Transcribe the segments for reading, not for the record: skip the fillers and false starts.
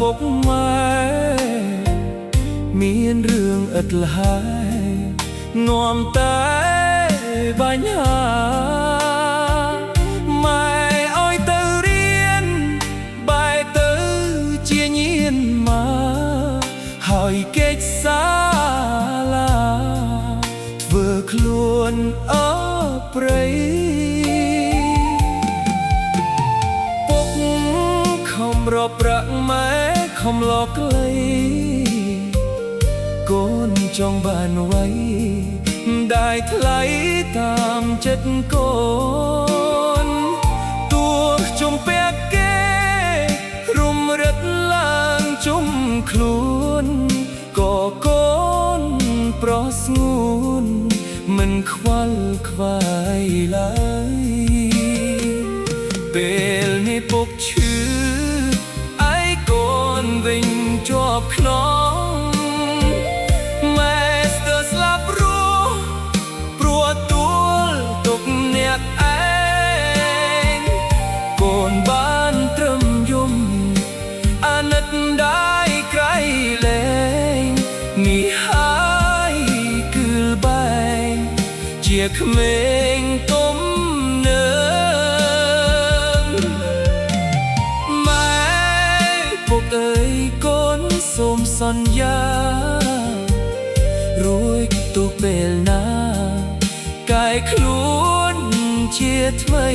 ពុកម៉ែមានរឿងឥតលហើយនាំតែបញ្ហាម៉ែអើយទៅរៀនបែរទៅជាញៀនមកហើយកិច្ចសាលាធ្វើខ្លួនអព្រៃពុកខំរកប្រាក់ម៉ែខំលក់ក្លីកូនចង់បានໄວได้ថ្លៃតាមចិត្តកូនទោះជំពាក់គេរុំរឹតឡើងជុំខ្លួនក៏កូនប្រស្ងួនមិនខ្វល់ខ្វាយឡើយពេលនេះពុកឈឺឯកូនវិញជាប់ខ្នងបានត្រឹមយំអាណិតได้ใกล้แลงនេះហើយគឺបែងជាក្មេងទុំនៅម៉ែពុកអើយកូនសូមសន្យារួចទុកពេលណាកាយខ្លួនជាថ្មី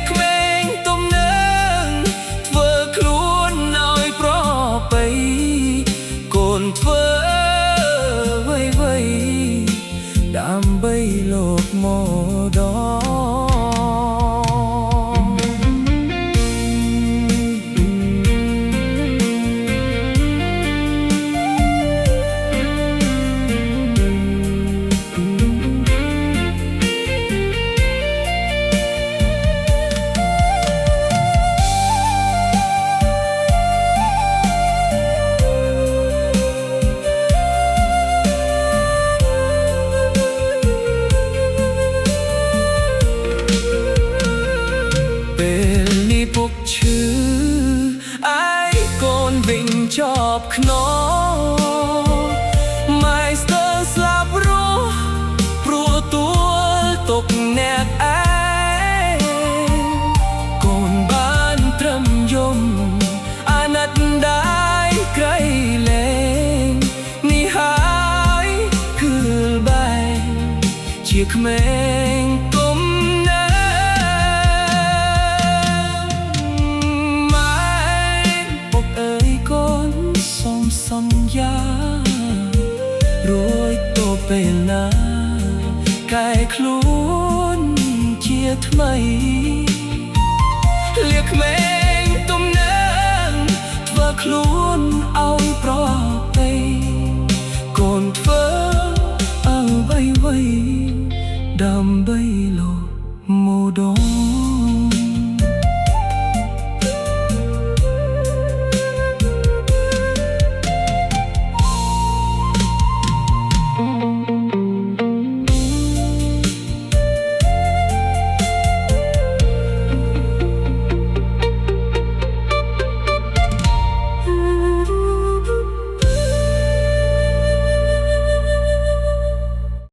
ក្មេងទុំនឹងធ្វើខ្លួនឲ្យប្រពៃកូនធ្វើໄວដើម្បីលោកមកដល់ពុកឈឺឯកូនវិញជាប់ខ្នងម៉ែស្ទើរស្លាប់រស់ព្រោះទួលទុកអ្នកឯងកូនបានត្រឹមយំអាណិតได้ใกล้แลงនេះហើយគឺបែងជាក្មេងទុំសន្យារួចទៅពេលណាកាយខ្លួនជាថ្មីលៀកក្មេងទុំនឹងធ្វើខ្លួនឲ្យប្រពៃកូនធ្វើអ្វីដើម្បីលោកមកដល់